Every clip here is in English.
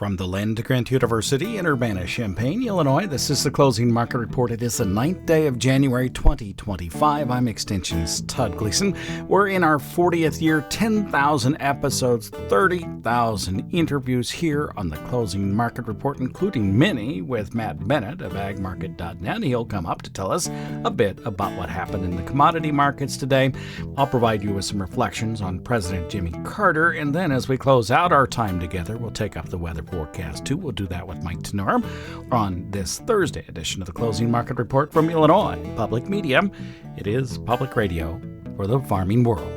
From the Land Grant University in Urbana-Champaign, Illinois, this is the Closing Market Report. It is the 9th day of January 2025. I'm Extension's Todd Gleason. We're in our 40th year, 10,000 episodes, 30,000 interviews here on the Closing Market Report, including many with Matt Bennett of agmarket.net. He'll come up to tell us a bit about what happened in the commodity markets today. I'll provide you with some reflections on President Jimmy Carter, and then as we close out our time together, we'll take up the weather forecast too. We'll do that with Mike Tannura on this Thursday edition of the Closing Market Report from Illinois Public Media. It is public radio for the farming world.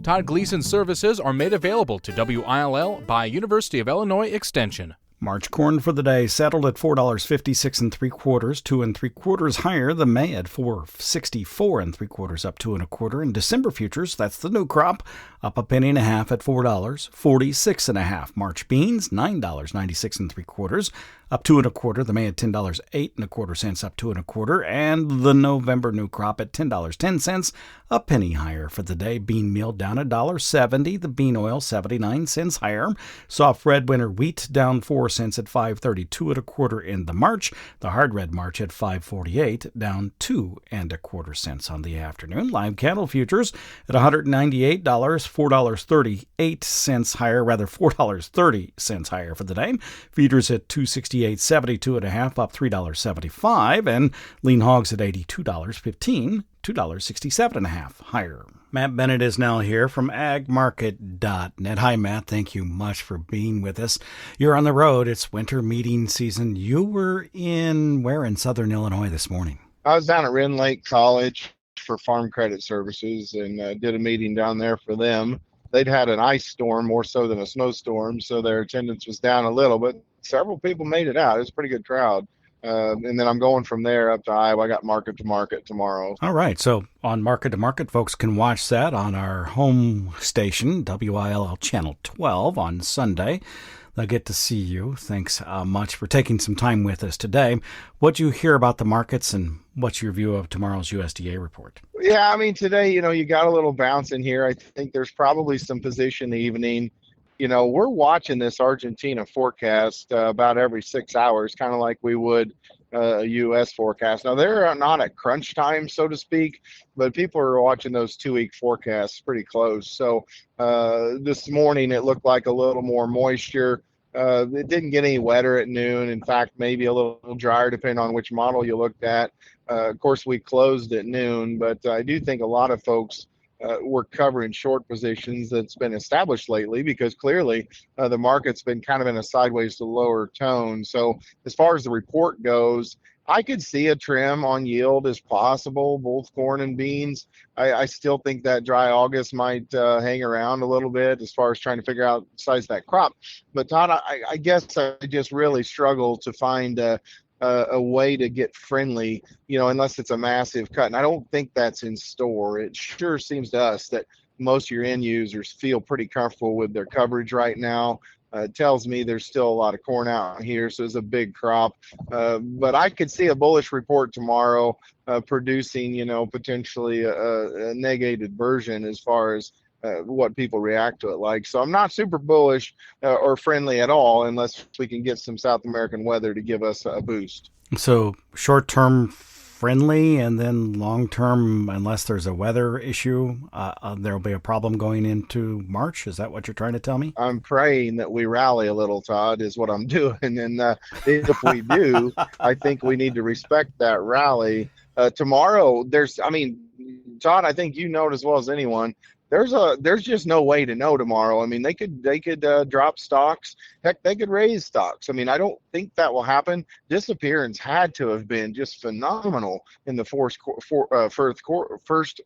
Todd Gleason services are made available to WILL by University of Illinois Extension. March corn for the day settled at $4.56 3/4, 2 3/4 higher than May at $4.64 3/4, up 2 1/4. And December futures, that's the new crop, up a penny and a half at $4.46 1/2. March beans, $9.96 3/4, up 2 1/4. The May at $10.08 1/4, up 2 1/4. And the November new crop at $10.10, a penny higher for the day. Bean meal down $1.70. The bean oil 79 cents higher. Soft red winter wheat down 4 cents at $5.32 1/4 in the March. The hard red March at $5.48, down 2 1/4 on the afternoon. Live cattle futures at $198, $4.38 higher, rather $4.30 higher for the day. Feeders at $268.72 1/2, up $3.75, and lean hogs at $82.15. $2.67 1/2 higher. Matt Bennett is now here from agmarket.net. Hi, Matt. Thank you much for being with us. You're on the road. It's winter meeting season. You were where in southern Illinois this morning? I was down at Wren Lake College for Farm Credit Services and did a meeting down there for them. They'd had an ice storm more so than a snowstorm, so their attendance was down a little, but several people made it out. It was a pretty good crowd. And then I'm going from there up to Iowa. I got Market to Market tomorrow. All right. So on Market to Market, folks can watch that on our home station, WILL Channel 12 on Sunday. They'll get to see you. Thanks much for taking some time with us today. What'd you hear about the markets, and what's your view of tomorrow's USDA report? Yeah, I mean, today, you got a little bounce in here. I think there's probably some position evening. We're watching this Argentina forecast about every 6 hours, kind of like we would a U.S. forecast. Now, they're not at crunch time, so to speak, but people are watching those 2-week forecasts pretty close. So this morning, it looked like a little more moisture. It didn't get any wetter at noon. In fact, maybe a little drier, depending on which model you looked at. Of course, we closed at noon, but I do think a lot of folks we're covering short positions that's been established lately, because clearly the market's been kind of in a sideways to lower tone. So as far as the report goes, I could see a trim on yield as possible, both corn and beans. I still think that dry August might hang around a little bit as far as trying to figure out the size of that crop. But Todd, I guess I just really struggle to find a way to get friendly, unless it's a massive cut. And I don't think that's in store. It sure seems to us that most of your end users feel pretty comfortable with their coverage right now. It tells me there's still a lot of corn out here, so it's a big crop. But I could see a bullish report tomorrow producing, potentially a negated version as far as what people react to it like. So I'm not super bullish or friendly at all unless we can get some South American weather to give us a boost. So short-term friendly, and then long-term, unless there's a weather issue, there'll be a problem going into March. Is that what you're trying to tell me? I'm praying that we rally a little, Todd, is what I'm doing. And if we do, I think we need to respect that rally. Tomorrow, Todd, I think you know it as well as anyone, there's just no way to know tomorrow. I mean, they could drop stocks. Heck, they could raise stocks. I mean, I don't think that will happen. Disappearance had to have been just phenomenal in the first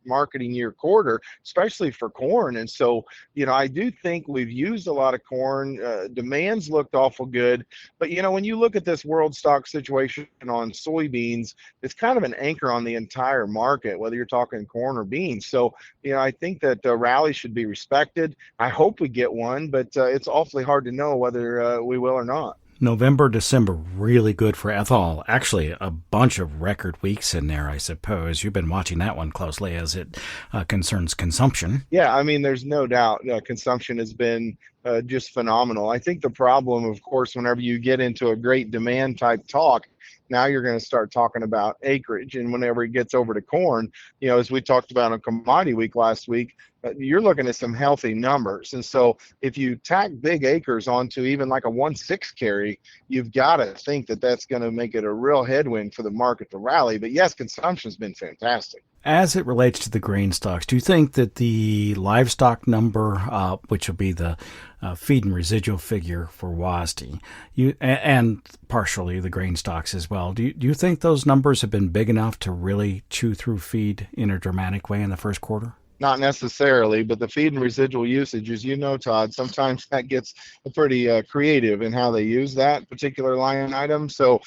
marketing year quarter, especially for corn. And so, I do think we've used a lot of corn. Demands looked awful good. But, when you look at this world stock situation on soybeans, it's kind of an anchor on the entire market, whether you're talking corn or beans. So, I think that rally should be respected. I hope we get one, but it's awfully hard to know whether we will or not. November, December, really good for ethanol. Actually, a bunch of record weeks in there, I suppose. You've been watching that one closely as it concerns consumption. Yeah, I mean, there's no doubt consumption has been just phenomenal. I think the problem, of course, whenever you get into a great demand type talk, now you're going to start talking about acreage. And whenever it gets over to corn, as we talked about on Commodity Week last week, you're looking at some healthy numbers. And so if you tack big acres onto even like a 1/6 carry, you've got to think that that's going to make it a real headwind for the market to rally. But yes, consumption's been fantastic. As it relates to the grain stocks, do you think that the livestock number, which will be the feed and residual figure for WASDE, and partially the grain stocks as well, do you think those numbers have been big enough to really chew through feed in a dramatic way in the first quarter? Not necessarily, but the feed and residual usage, as you know, Todd, sometimes that gets pretty creative in how they use that particular line item. So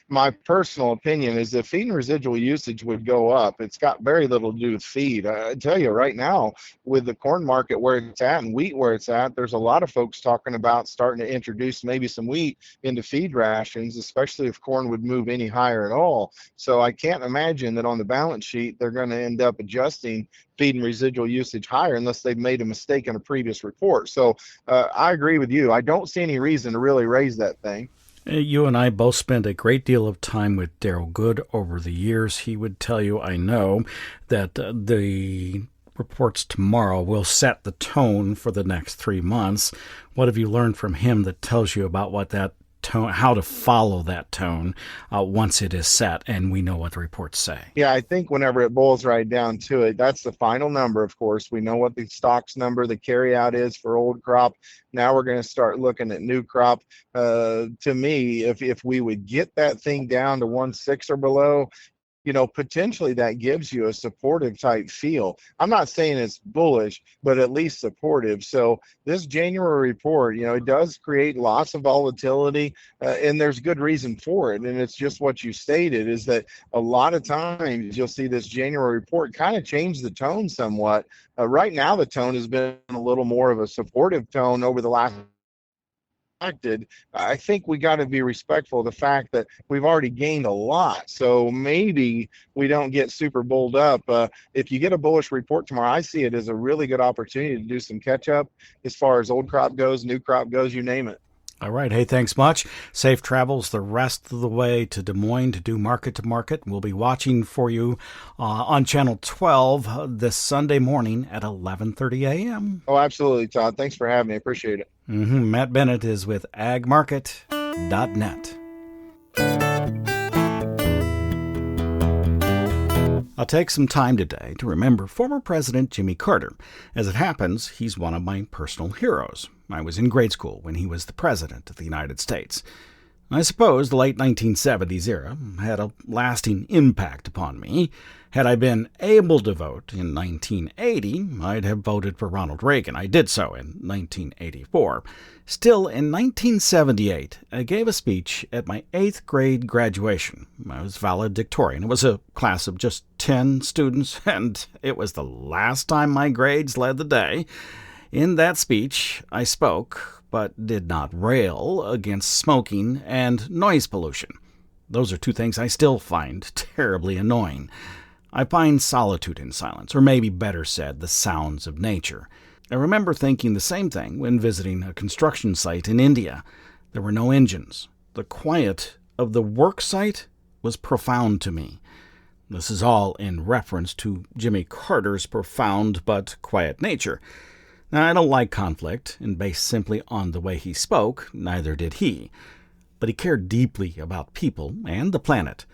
my personal opinion is that feed and residual usage would go up. It's got very little to do with feed. I tell you right now, with the corn market where it's at and wheat where it's at, there's a lot of folks talking about starting to introduce maybe some wheat into feed rations, especially if corn would move any higher at all. So I can't imagine that on the balance sheet, they're going to end up adjusting feed and residual usage higher unless they've made a mistake in a previous report. So I agree with you. I don't see any reason to really raise that thing. You and I both spent a great deal of time with Daryl Good over the years. He would tell you, I know, that the reports tomorrow will set the tone for the next 3 months. What have you learned from him that tells you about what that tone, how to follow that tone once it is set and we know what the reports say? Yeah, I think whenever it boils right down to it, that's the final number, of course. We know what the stocks number, the carryout is for old crop. Now we're going to start looking at new crop. To me, if we would get that thing down to 1/6 or below, potentially that gives you a supportive type feel. I'm not saying it's bullish, but at least supportive. So this January report, it does create lots of volatility, and there's good reason for it. And it's just what you stated, is that a lot of times you'll see this January report kind of change the tone somewhat. Right now, the tone has been a little more of a supportive tone over the last. I think we got to be respectful of the fact that we've already gained a lot. So maybe we don't get super bulled up. If you get a bullish report tomorrow, I see it as a really good opportunity to do some catch up as far as old crop goes, new crop goes, you name it. All right. Hey, thanks much. Safe travels the rest of the way to Des Moines to do market to market. We'll be watching for you on Channel 12 this Sunday morning at 11:30 a.m. Oh, absolutely, Todd. Thanks for having me. I appreciate it. Matt Bennett is with agmarket.net. I'll take some time today to remember former President Jimmy Carter. As it happens, he's one of my personal heroes. I was in grade school when he was the President of the United States. I suppose the late 1970s era had a lasting impact upon me. Had I been able to vote in 1980, I'd have voted for Ronald Reagan. I did so in 1984. Still, in 1978, I gave a speech at my 8th grade graduation. I was valedictorian. It was a class of just 10 students, and it was the last time my grades led the day. In that speech, I spoke, but did not rail against smoking and noise pollution. Those are two things I still find terribly annoying. I find solitude in silence, or maybe better said, the sounds of nature. I remember thinking the same thing when visiting a construction site in India. There were no engines. The quiet of the work site was profound to me. This is all in reference to Jimmy Carter's profound but quiet nature. Now, I don't like conflict, and based simply on the way he spoke, neither did he. But he cared deeply about people and the planet.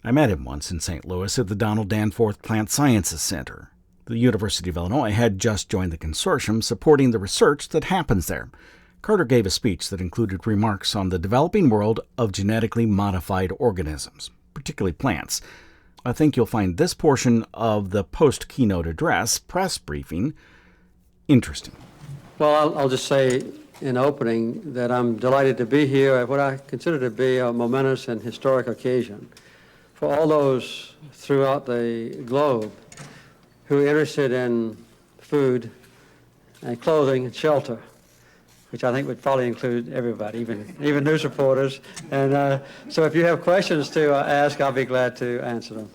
I met him once in St. Louis at the Donald Danforth Plant Sciences Center. The University of Illinois had just joined the consortium supporting the research that happens there. Carter gave a speech that included remarks on the developing world of genetically modified organisms, particularly plants. I think you'll find this portion of the post-keynote address press briefing interesting. Well, I'll just say in opening that I'm delighted to be here at what I consider to be a momentous and historic occasion for all those throughout the globe who are interested in food and clothing and shelter, which I think would probably include everybody, even news reporters. And so if you have questions to ask, I'll be glad to answer them.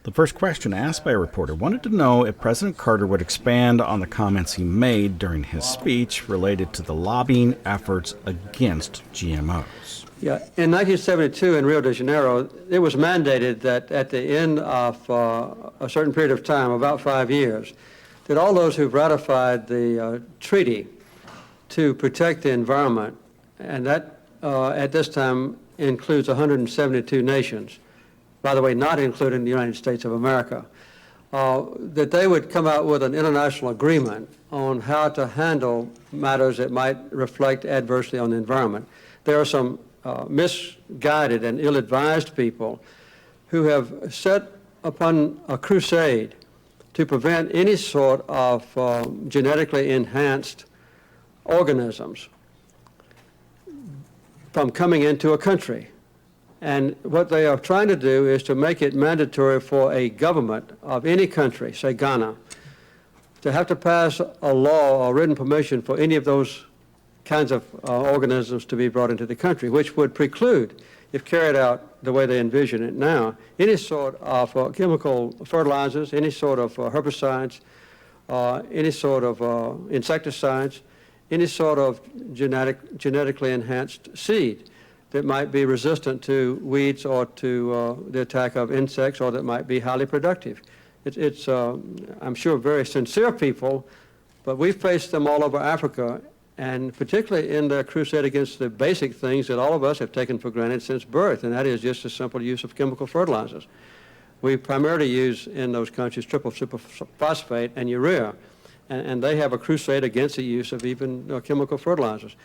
The first question asked by a reporter wanted to know if President Carter would expand on the comments he made during his speech related to the lobbying efforts against GMOs. Yeah, in 1972 in Rio de Janeiro, it was mandated that at the end of a certain period of time, about 5 years, that all those who've ratified the treaty to protect the environment, and that at this time includes 172 nations, by the way, not including the United States of America, that they would come out with an international agreement on how to handle matters that might reflect adversely on the environment. There are some misguided and ill-advised people who have set upon a crusade to prevent any sort of genetically enhanced organisms from coming into a country. And what they are trying to do is to make it mandatory for a government of any country, say Ghana, to have to pass a law or written permission for any of those kinds of organisms to be brought into the country, which would preclude, if carried out the way they envision it now, any sort of chemical fertilizers, any sort of herbicides, any sort of insecticides, any sort of genetically enhanced seed that might be resistant to weeds or to the attack of insects, or that might be highly productive. It's I'm sure, very sincere people, but we've faced them all over Africa, and particularly in their crusade against the basic things that all of us have taken for granted since birth, and that is just the simple use of chemical fertilizers. We primarily use in those countries triple superphosphate and urea, and they have a crusade against the use of even chemical fertilizers.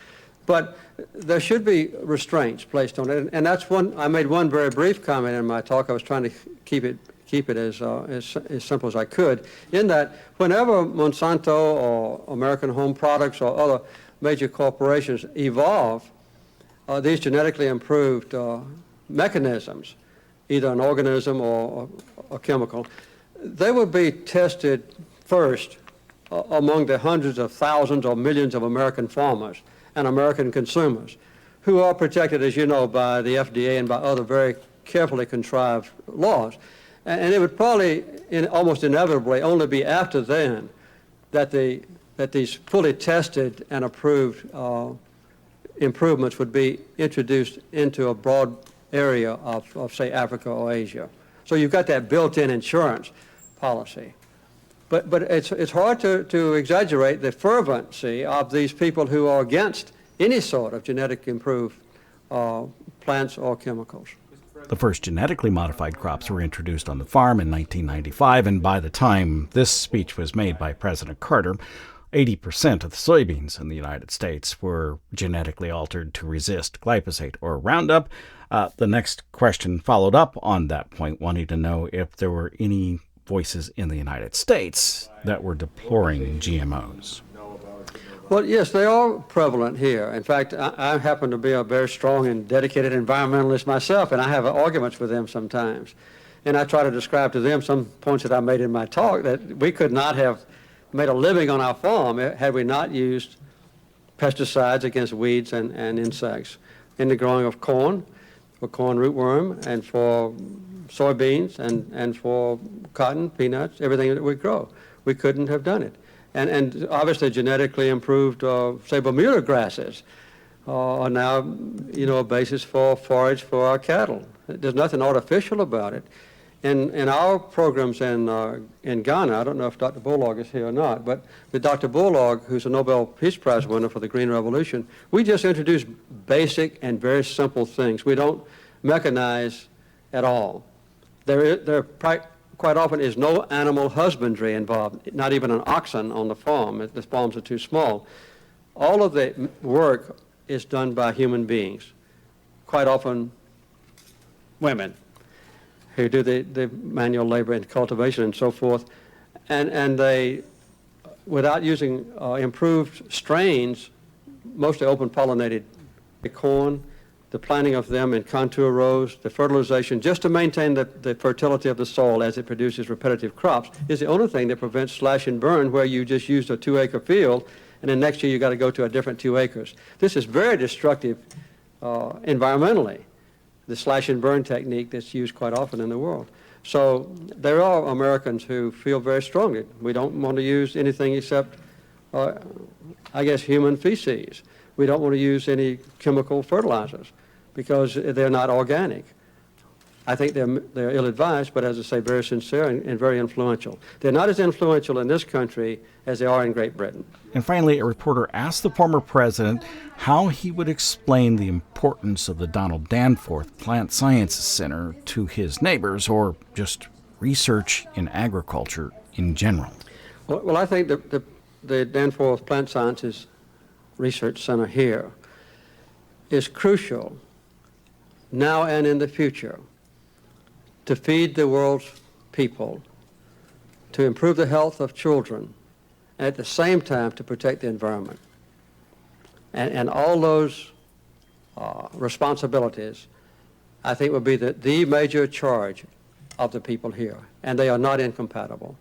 But there should be restraints placed on it, and that's one. I made one very brief comment in my talk. I was trying to keep it as simple as I could, in that whenever Monsanto or American Home Products or other major corporations evolve these genetically improved mechanisms, either an organism or a chemical, they will be tested first among the hundreds of thousands or millions of American farmers and American consumers, who are protected, as you know, by the FDA and by other very carefully contrived laws. And it would probably, almost inevitably, only be after then that these fully tested and approved improvements would be introduced into a broad area of, say, Africa or Asia. So you've got that built-in insurance policy. But it's hard to exaggerate the fervency of these people who are against any sort of genetic improved plants or chemicals. The first genetically modified crops were introduced on the farm in 1995, and by the time this speech was made by President Carter, 80% of the soybeans in the United States were genetically altered to resist glyphosate or Roundup. The next question followed up on that point, wanting to know if there were any voices in the United States that were deploring GMOs. Well, yes, they are prevalent here. In fact, I happen to be a very strong and dedicated environmentalist myself, and I have arguments with them sometimes. And I try to describe to them some points that I made in my talk, that we could not have made a living on our farm had we not used pesticides against weeds and insects in the growing of corn, for corn rootworm, and for soybeans, and for cotton, peanuts, everything that we grow. We couldn't have done it. And obviously genetically improved, say, Bermuda grasses are now, a basis for forage for our cattle. There's nothing artificial about it. In our programs in Ghana, I don't know if Dr. Bullock is here or not, but with Dr. Bullock, who's a Nobel Peace Prize winner for the Green Revolution, we just introduce basic and very simple things. We don't mechanize at all. There quite often is no animal husbandry involved, not even an oxen on the farm. The farms are too small. All of the work is done by human beings, quite often women, who do the manual labor and cultivation and so forth. And they, without using improved strains, mostly open-pollinated corn, the planting of them in contour rows, the fertilization, just to maintain the fertility of the soil as it produces repetitive crops, is the only thing that prevents slash and burn, where you just used a 2-acre field, and then next year you got to go to a different 2 acres. This is very destructive environmentally, the slash and burn technique that's used quite often in the world. So there are Americans who feel very strongly we don't want to use anything except, I guess, human feces. We don't want to use any chemical fertilizers because they're not organic. I think they're ill-advised, but as I say, very sincere and very influential. They're not as influential in this country as they are in Great Britain. And finally, a reporter asked the former president how he would explain the importance of the Donald Danforth Plant Sciences Center to his neighbors, or just research in agriculture in general. Well, I think the Danforth Plant Sciences Research Center here is crucial now and in the future to feed the world's people, to improve the health of children, and at the same time to protect the environment. And all those responsibilities, I think, will be the major charge of the people here, and they are not incompatible.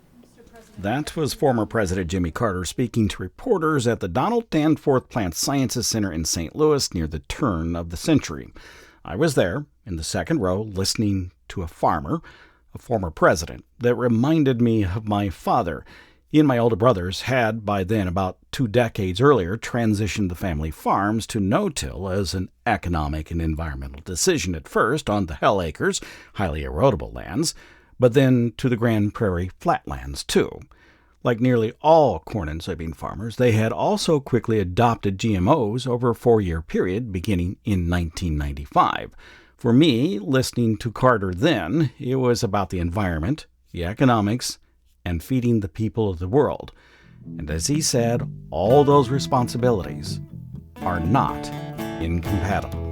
That was former President Jimmy Carter speaking to reporters at the Donald Danforth Plant Sciences Center in St. Louis near the turn of the century. I was there in the second row listening to a farmer, a former president, that reminded me of my father. He and my older brothers had, by then about 2 decades earlier, transitioned the family farms to no-till as an economic and environmental decision at first on the Hell Acres, highly erodible lands, but then to the Grand Prairie flatlands too. Like nearly all corn and soybean farmers, they had also quickly adopted GMOs over a 4-year period beginning in 1995. For me, listening to Carter then, it was about the environment, the economics, and feeding the people of the world. And as he said, all those responsibilities are not incompatible.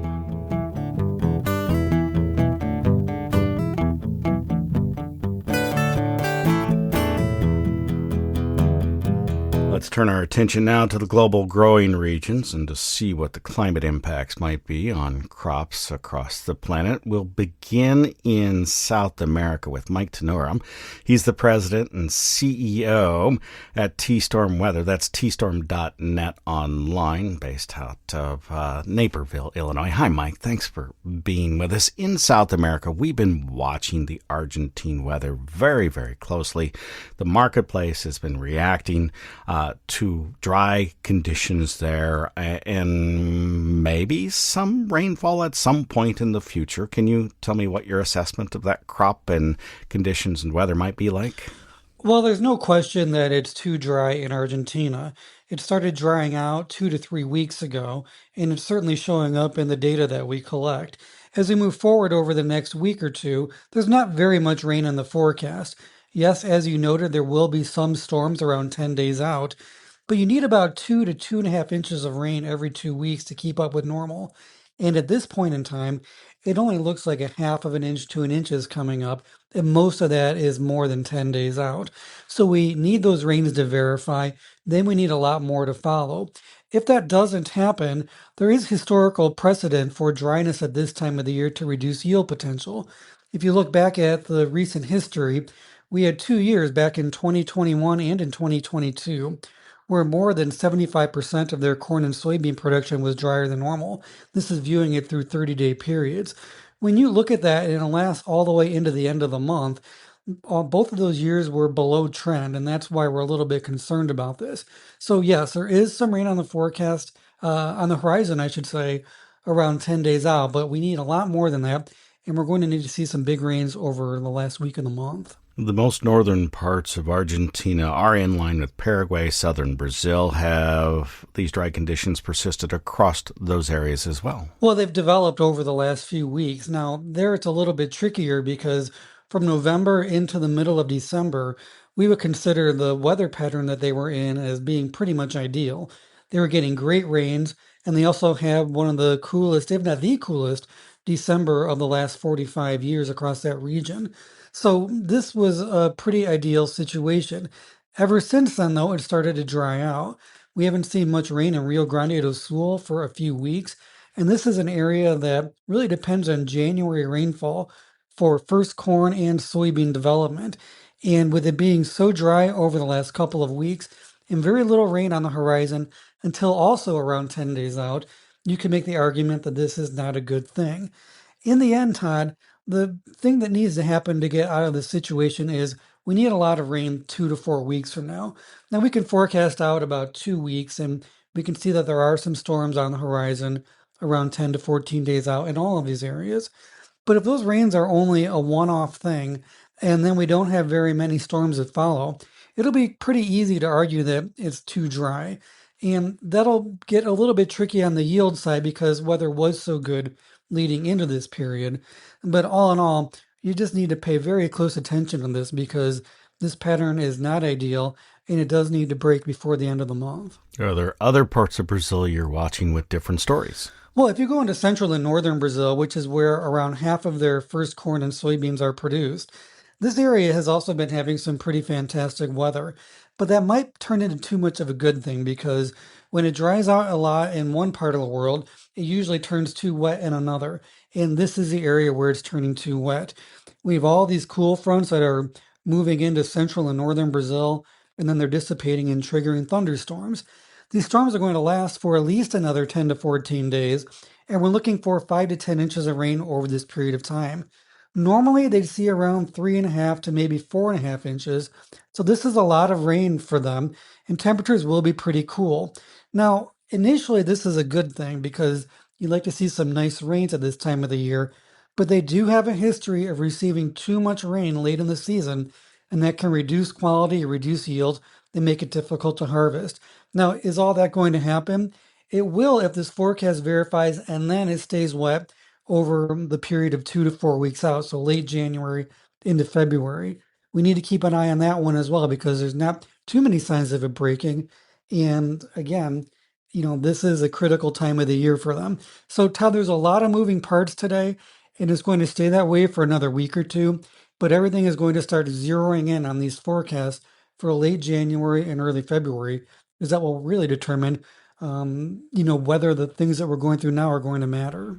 Let's turn our attention now to the global growing regions and to see what the climate impacts might be on crops across the planet. We'll begin in South America with Mike Tannura. He's the president and CEO at T-Storm Weather. That's tstorm.net online, based out of Naperville, Illinois. Hi, Mike. Thanks for being with us. In South America, we've been watching the Argentine weather very, very closely. The marketplace has been reacting to dry conditions there and maybe some rainfall at some point in the future. Can you tell me what your assessment of that crop and conditions and weather might be like? Well, there's no question that it's too dry in Argentina. It started drying out 2 to 3 weeks ago, and it's certainly showing up in the data that we collect. As we move forward over the next week or two, there's not very much rain in the forecast. Yes, as you noted, there will be some storms around 10 days out, but you need about 2 to 2.5 inches of rain every 2 weeks to keep up with normal. And at this point in time, it only looks like a half of an inch to an inch is coming up, and most of that is more than 10 days out. So we need those rains to verify, then we need a lot more to follow. If that doesn't happen, there is historical precedent for dryness at this time of the year to reduce yield potential. If you look back at the recent history, we had 2 years back in 2021 and in 2022 where more than 75% of their corn and soybean production was drier than normal. This is viewing it through 30-day periods. When you look at that and it lasts all the way into the end of the month, both of those years were below trend, and that's why we're a little bit concerned about this. So yes, there is some rain on the forecast, on the horizon, I should say, around 10 days out, but we need a lot more than that, and we're going to need to see some big rains over the last week of the month. The most northern parts of Argentina are in line with Paraguay, southern Brazil. Have these dry conditions persisted across those areas as well? Well, they've developed over the last few weeks. Now, there it's a little bit trickier because from November into the middle of December, we would consider the weather pattern that they were in as being pretty much ideal. They were getting great rains, and they also have one of the coolest, if not the coolest, December of the last 45 years across that region. So this was a pretty ideal situation. Ever since then, though, it started to dry out. We haven't seen much rain in Rio Grande do Sul for a few weeks, and this is an area that really depends on January rainfall for first corn and soybean development. And with it being so dry over the last couple of weeks and very little rain on the horizon until also around 10 days out, you can make the argument that this is not a good thing. In the end, Todd, The thing that needs to happen to get out of this situation is we need a lot of rain 2 to 4 weeks from now. Now we can forecast out about 2 weeks, and we can see that there are some storms on the horizon around 10 to 14 days out in all of these areas. But if those rains are only a one-off thing, and then we don't have very many storms that follow, it'll be pretty easy to argue that it's too dry. And that'll get a little bit tricky on the yield side because weather was so good leading into this period. But all in all, you just need to pay very close attention to this because this pattern is not ideal and it does need to break before the end of the month. Are there other parts of Brazil you're watching with different stories? Well, if you go into central and northern Brazil, which is where around half of their first corn and soybeans are produced, this area has also been having some pretty fantastic weather. But that might turn into too much of a good thing because when it dries out a lot in one part of the world, it usually turns too wet in another. And this is the area where it's turning too wet. We have all these cool fronts that are moving into central and northern Brazil, and then they're dissipating and triggering thunderstorms. These storms are going to last for at least another 10 to 14 days, and we're looking for 5 to 10 inches of rain over this period of time. Normally, they'd see around 3.5 to maybe 4.5 inches, so this is a lot of rain for them, and temperatures will be pretty cool. Now, initially, this is a good thing because you like to see some nice rains at this time of the year, but they do have a history of receiving too much rain late in the season, and that can reduce quality, reduce yield, and make it difficult to harvest. Now, is all that going to happen? It will if this forecast verifies and then it stays wet over the period of 2 to 4 weeks out, so late January into February. We need to keep an eye on that one as well because there's not too many signs of it breaking. And again, this is a critical time of the year for them. So, Todd, there's a lot of moving parts today, and it's going to stay that way for another week or two. But everything is going to start zeroing in on these forecasts for late January and early February, because that will really determine, whether the things that we're going through now are going to matter.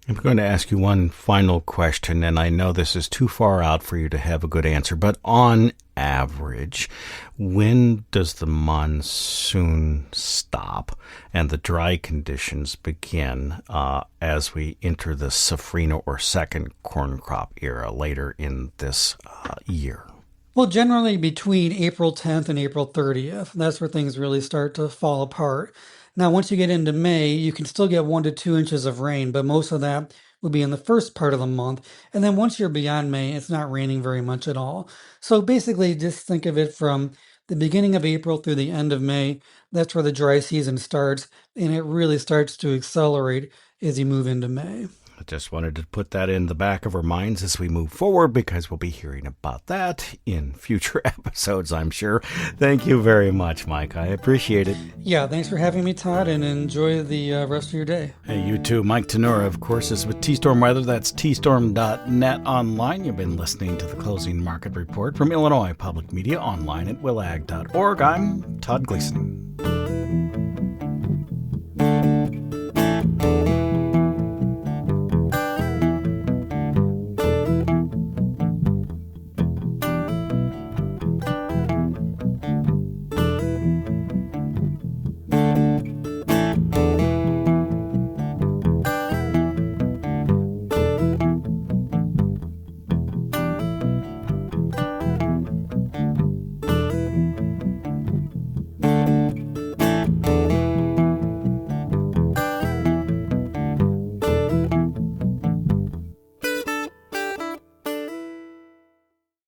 I'm going to ask you one final question, and I know this is too far out for you to have a good answer, but on average, when does the monsoon stop and the dry conditions begin as we enter the safrinha or second corn crop era later in this year? Well, generally between April 10th and April 30th, that's where things really start to fall apart. Now, once you get into May, you can still get 1 to 2 inches of rain, but most of that will be in the first part of the month. And then once you're beyond May, it's not raining very much at all. So basically, just think of it from the beginning of April through the end of May. That's where the dry season starts, and it really starts to accelerate as you move into May. I just wanted to put that in the back of our minds as we move forward because we'll be hearing about that in future episodes, I'm sure. Thank you very much, Mike. I appreciate it. Yeah, thanks for having me, Todd, and enjoy the rest of your day. Hey, you too. Mike Tannura, of course, is with T-Storm Weather. That's tstorm.net online. You've been listening to the Closing Market Report from Illinois Public Media online at willag.org. I'm Todd Gleason.